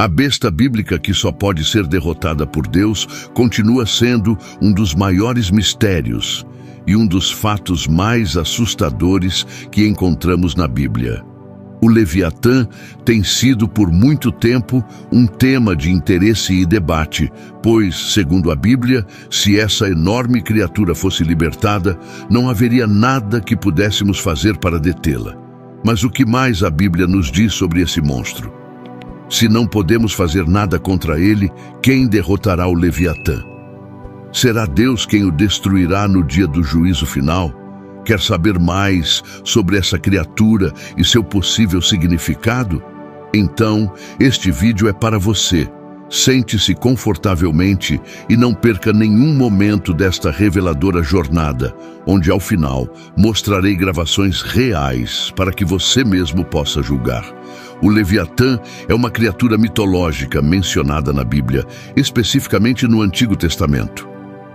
A besta bíblica que só pode ser derrotada por Deus continua sendo um dos maiores mistérios e um dos fatos mais assustadores que encontramos na Bíblia. O Leviatã tem sido por muito tempo um tema de interesse e debate, pois, segundo a Bíblia, se essa enorme criatura fosse libertada, não haveria nada que pudéssemos fazer para detê-la. Mas o que mais a Bíblia nos diz sobre esse monstro? Se não podemos fazer nada contra ele, quem derrotará o Leviatã? Será Deus quem o destruirá no dia do juízo final? Quer saber mais sobre essa criatura e seu possível significado? Então, este vídeo é para você. Sente-se confortavelmente e não perca nenhum momento desta reveladora jornada, onde ao final mostrarei gravações reais para que você mesmo possa julgar. O Leviatã é uma criatura mitológica mencionada na Bíblia, especificamente no Antigo Testamento.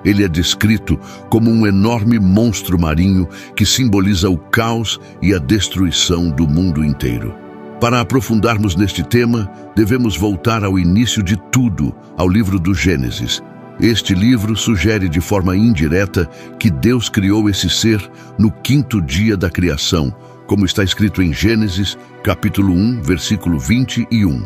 Ele é descrito como um enorme monstro marinho que simboliza o caos e a destruição do mundo inteiro. Para aprofundarmos neste tema, devemos voltar ao início de tudo, ao livro do Gênesis. Este livro sugere de forma indireta que Deus criou esse ser no 5º dia da criação, como está escrito em Gênesis, capítulo 1, versículo 21.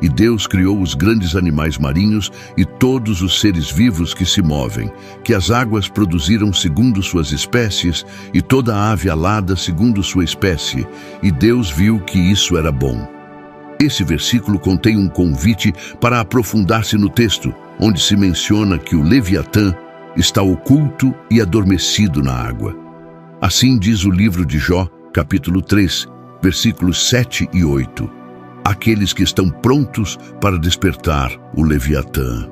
E Deus criou os grandes animais marinhos e todos os seres vivos que se movem, que as águas produziram segundo suas espécies, e toda ave alada segundo sua espécie, e Deus viu que isso era bom. Esse versículo contém um convite para aprofundar-se no texto, onde se menciona que o Leviatã está oculto e adormecido na água. Assim diz o livro de Jó, capítulo 3, versículos 7 e 8. Aqueles que estão prontos para despertar o Leviatã.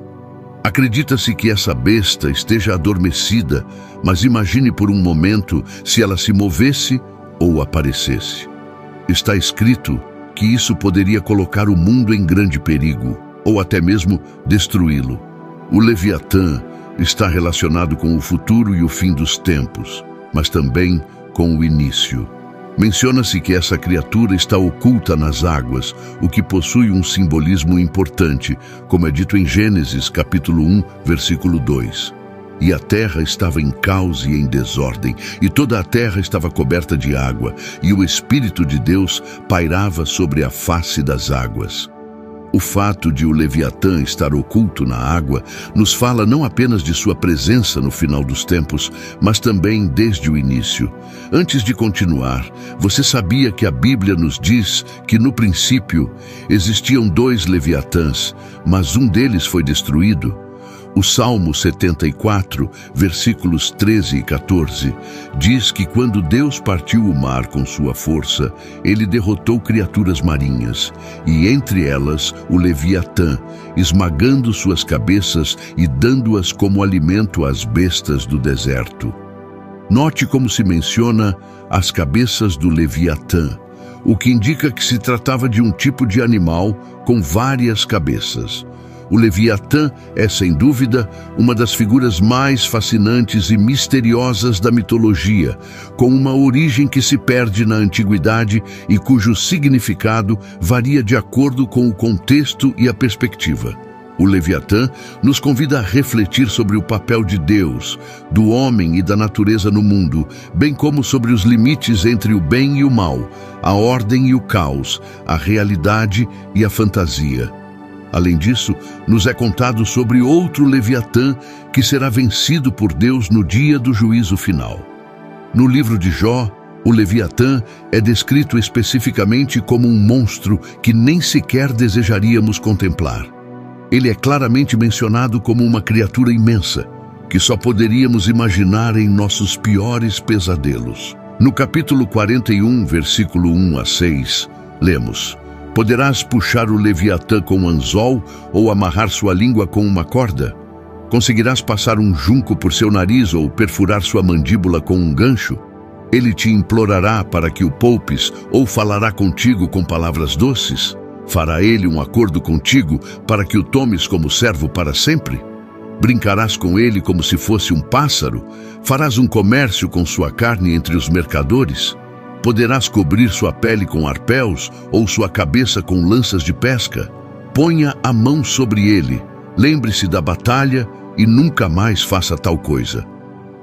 Acredita-se que essa besta esteja adormecida, mas imagine por um momento se ela se movesse ou aparecesse. Está escrito que isso poderia colocar o mundo em grande perigo, ou até mesmo destruí-lo. O Leviatã está relacionado com o futuro e o fim dos tempos, mas também com o início. Menciona-se que essa criatura está oculta nas águas, o que possui um simbolismo importante, como é dito em Gênesis, capítulo 1, versículo 2. E a terra estava em caos e em desordem, e toda a terra estava coberta de água, e o Espírito de Deus pairava sobre a face das águas. O fato de o Leviatã estar oculto na água nos fala não apenas de sua presença no final dos tempos, mas também desde o início. Antes de continuar, você sabia que a Bíblia nos diz que no princípio existiam 2 Leviatãs, mas um deles foi destruído? O Salmo 74, versículos 13 e 14, diz que quando Deus partiu o mar com sua força, ele derrotou criaturas marinhas, e entre elas o Leviatã, esmagando suas cabeças e dando-as como alimento às bestas do deserto. Note como se menciona as cabeças do Leviatã, o que indica que se tratava de um tipo de animal com várias cabeças. O Leviatã é, sem dúvida, uma das figuras mais fascinantes e misteriosas da mitologia, com uma origem que se perde na antiguidade e cujo significado varia de acordo com o contexto e a perspectiva. O Leviatã nos convida a refletir sobre o papel de Deus, do homem e da natureza no mundo, bem como sobre os limites entre o bem e o mal, a ordem e o caos, a realidade e a fantasia. Além disso, nos é contado sobre outro Leviatã que será vencido por Deus no dia do juízo final. No livro de Jó, o Leviatã é descrito especificamente como um monstro que nem sequer desejaríamos contemplar. Ele é claramente mencionado como uma criatura imensa, que só poderíamos imaginar em nossos piores pesadelos. No capítulo 41, versículo 1 a 6, lemos: Poderás puxar o Leviatã com um anzol ou amarrar sua língua com uma corda? Conseguirás passar um junco por seu nariz ou perfurar sua mandíbula com um gancho? Ele te implorará para que o poupes ou falará contigo com palavras doces? Fará ele um acordo contigo para que o tomes como servo para sempre? Brincarás com ele como se fosse um pássaro? Farás um comércio com sua carne entre os mercadores? Poderás cobrir sua pele com arpéus ou sua cabeça com lanças de pesca? Ponha a mão sobre ele, lembre-se da batalha e nunca mais faça tal coisa.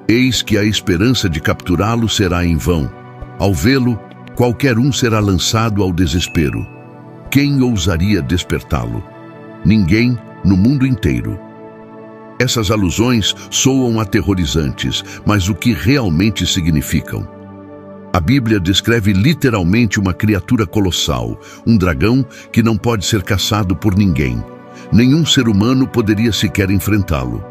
Eis que a esperança de capturá-lo será em vão. Ao vê-lo, qualquer um será lançado ao desespero. Quem ousaria despertá-lo? Ninguém no mundo inteiro. Essas alusões soam aterrorizantes, mas o que realmente significam? A Bíblia descreve literalmente uma criatura colossal, um dragão que não pode ser caçado por ninguém. Nenhum ser humano poderia sequer enfrentá-lo.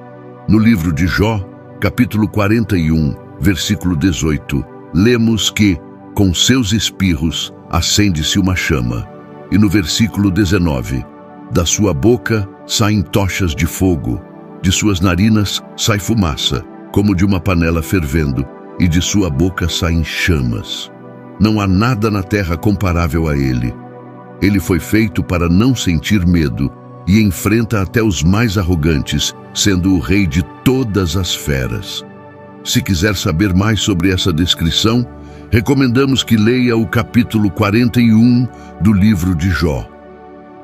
No livro de Jó, capítulo 41, versículo 18, lemos que, com seus espirros, acende-se uma chama. E no versículo 19, da sua boca saem tochas de fogo, de suas narinas sai fumaça, como de uma panela fervendo, e de sua boca saem chamas. Não há nada na terra comparável a ele. Ele foi feito para não sentir medo e enfrenta até os mais arrogantes, sendo o rei de todas as feras. Se quiser saber mais sobre essa descrição, recomendamos que leia o capítulo 41 do livro de Jó.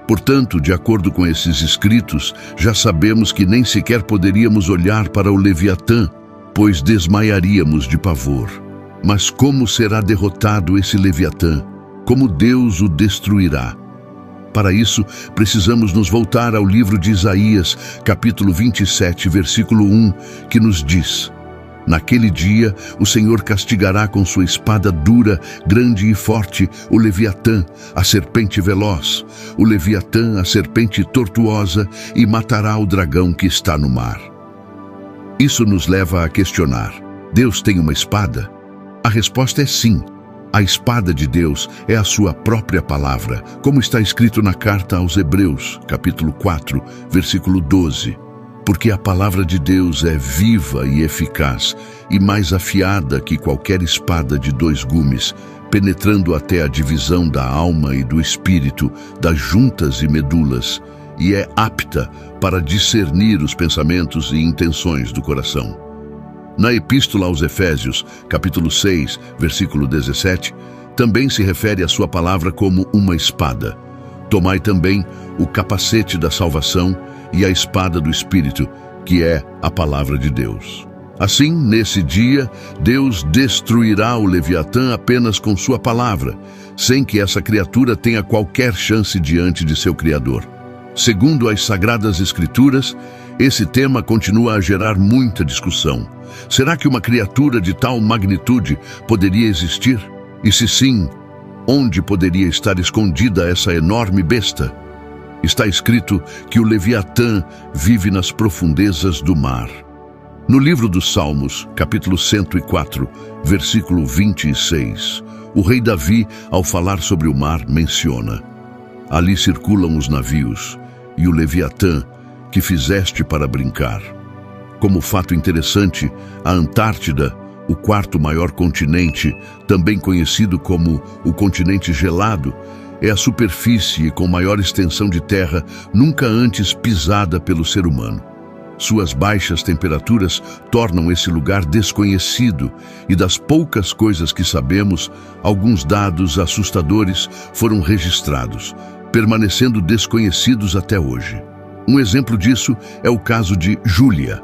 Portanto, de acordo com esses escritos, já sabemos que nem sequer poderíamos olhar para o Leviatã, pois desmaiaríamos de pavor. Mas como será derrotado esse Leviatã? Como Deus o destruirá? Para isso, precisamos nos voltar ao livro de Isaías, capítulo 27, versículo 1, que nos diz: naquele dia, o Senhor castigará com sua espada dura, grande e forte, o Leviatã, a serpente veloz, o Leviatã, a serpente tortuosa, e matará o dragão que está no mar. Isso nos leva a questionar: Deus tem uma espada? A resposta é sim. A espada de Deus é a sua própria palavra, como está escrito na carta aos Hebreus, capítulo 4, versículo 12. Porque a palavra de Deus é viva e eficaz, e mais afiada que qualquer espada de 2 gumes, penetrando até a divisão da alma e do espírito, das juntas e medulas, e é apta para discernir os pensamentos e intenções do coração. Na Epístola aos Efésios, capítulo 6, versículo 17, também se refere à sua palavra como uma espada. Tomai também o capacete da salvação e a espada do Espírito, que é a palavra de Deus. Assim, nesse dia, Deus destruirá o Leviatã apenas com sua palavra, sem que essa criatura tenha qualquer chance diante de seu Criador. Segundo as Sagradas Escrituras, esse tema continua a gerar muita discussão. Será que uma criatura de tal magnitude poderia existir? E se sim, onde poderia estar escondida essa enorme besta? Está escrito que o Leviatã vive nas profundezas do mar. No livro dos Salmos, capítulo 104, versículo 26, o rei Davi, ao falar sobre o mar, menciona: ali circulam os navios, e o Leviatã, que fizeste para brincar. Como fato interessante, a Antártida, o 4º maior continente, também conhecido como o continente gelado, é a superfície com maior extensão de terra nunca antes pisada pelo ser humano. Suas baixas temperaturas tornam esse lugar desconhecido, e das poucas coisas que sabemos, alguns dados assustadores foram registrados, permanecendo desconhecidos até hoje. Um exemplo disso é o caso de Júlia,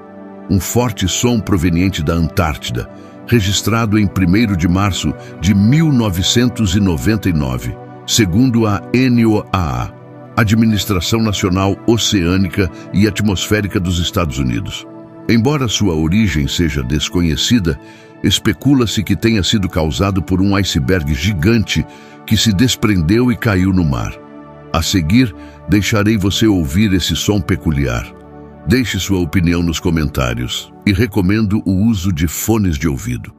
um forte som proveniente da Antártida, registrado em 1º de março de 1999, segundo a NOAA, Administração Nacional Oceânica e Atmosférica dos Estados Unidos. Embora sua origem seja desconhecida, especula-se que tenha sido causado por um iceberg gigante que se desprendeu e caiu no mar. A seguir, deixarei você ouvir esse som peculiar. Deixe sua opinião nos comentários e recomendo o uso de fones de ouvido.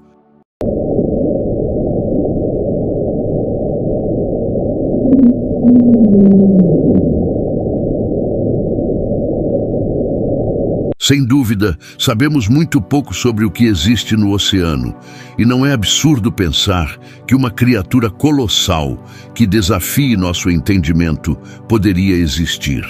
Sem dúvida, sabemos muito pouco sobre o que existe no oceano, e não é absurdo pensar que uma criatura colossal que desafie nosso entendimento poderia existir.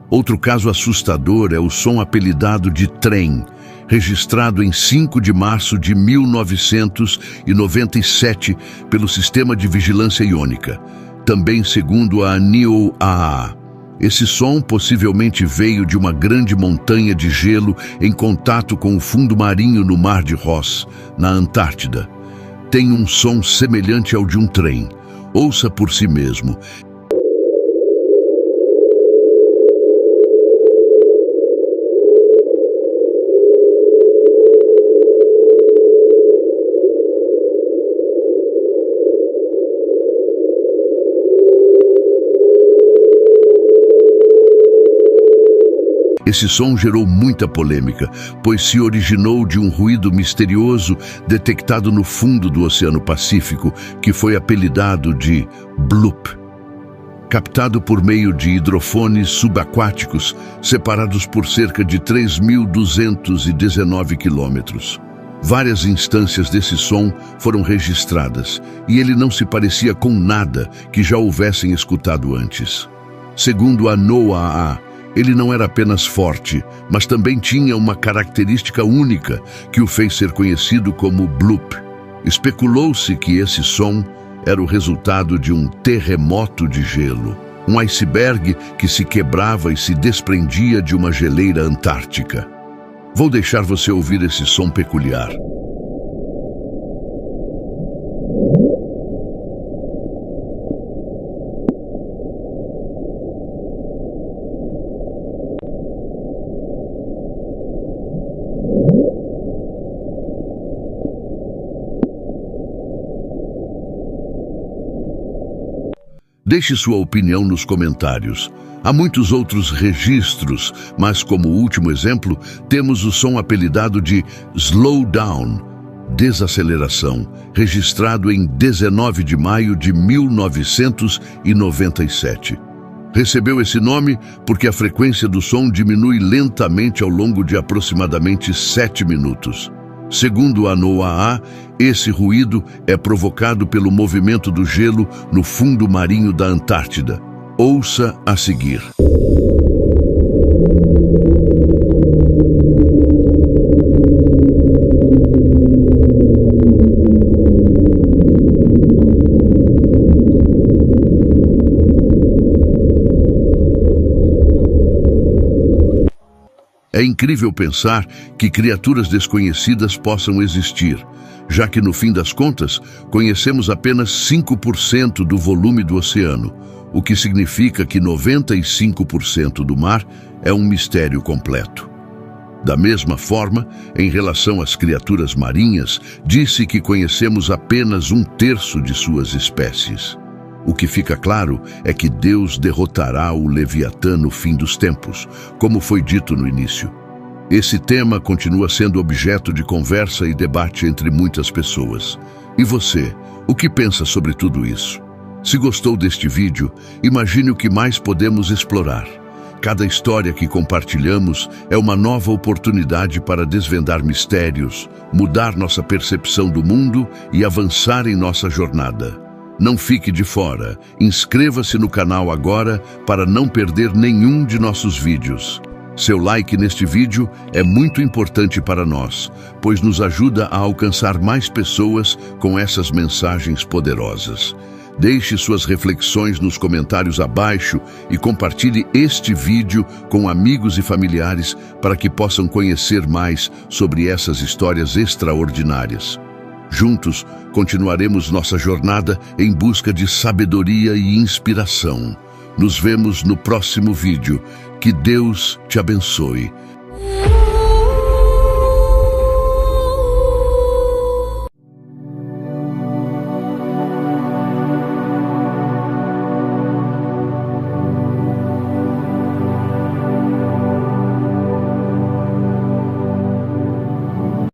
Outro caso assustador é o som apelidado de trem, registrado em 5 de março de 1997 pelo Sistema de Vigilância Iônica, também segundo a NOAA. Esse som possivelmente veio de uma grande montanha de gelo em contato com o fundo marinho no Mar de Ross, na Antártida. Tem um som semelhante ao de um trem. Ouça por si mesmo. Esse som gerou muita polêmica, pois se originou de um ruído misterioso detectado no fundo do Oceano Pacífico, que foi apelidado de bloop. Captado por meio de hidrofones subaquáticos, separados por cerca de 3.219 quilômetros. Várias instâncias desse som foram registradas, e ele não se parecia com nada que já houvessem escutado antes. Segundo a NOAA, ele não era apenas forte, mas também tinha uma característica única que o fez ser conhecido como bloop. Especulou-se que esse som era o resultado de um terremoto de gelo, um iceberg que se quebrava e se desprendia de uma geleira antártica. Vou deixar você ouvir esse som peculiar. Deixe sua opinião nos comentários. Há muitos outros registros, mas como último exemplo, temos o som apelidado de slowdown, desaceleração, registrado em 19 de maio de 1997. Recebeu esse nome porque a frequência do som diminui lentamente ao longo de aproximadamente 7 minutos. Segundo a NOAA, esse ruído é provocado pelo movimento do gelo no fundo marinho da Antártida. Ouça a seguir. É incrível pensar que criaturas desconhecidas possam existir, já que, no fim das contas, conhecemos apenas 5% do volume do oceano, o que significa que 95% do mar é um mistério completo. Da mesma forma, em relação às criaturas marinhas, disse que conhecemos apenas 1/3 de suas espécies. O que fica claro é que Deus derrotará o Leviatã no fim dos tempos, como foi dito no início. Esse tema continua sendo objeto de conversa e debate entre muitas pessoas. E você, o que pensa sobre tudo isso? Se gostou deste vídeo, imagine o que mais podemos explorar. Cada história que compartilhamos é uma nova oportunidade para desvendar mistérios, mudar nossa percepção do mundo e avançar em nossa jornada. Não fique de fora. Inscreva-se no canal agora para não perder nenhum de nossos vídeos. Seu like neste vídeo é muito importante para nós, pois nos ajuda a alcançar mais pessoas com essas mensagens poderosas. Deixe suas reflexões nos comentários abaixo e compartilhe este vídeo com amigos e familiares para que possam conhecer mais sobre essas histórias extraordinárias. Juntos, continuaremos nossa jornada em busca de sabedoria e inspiração. Nos vemos no próximo vídeo. Que Deus te abençoe.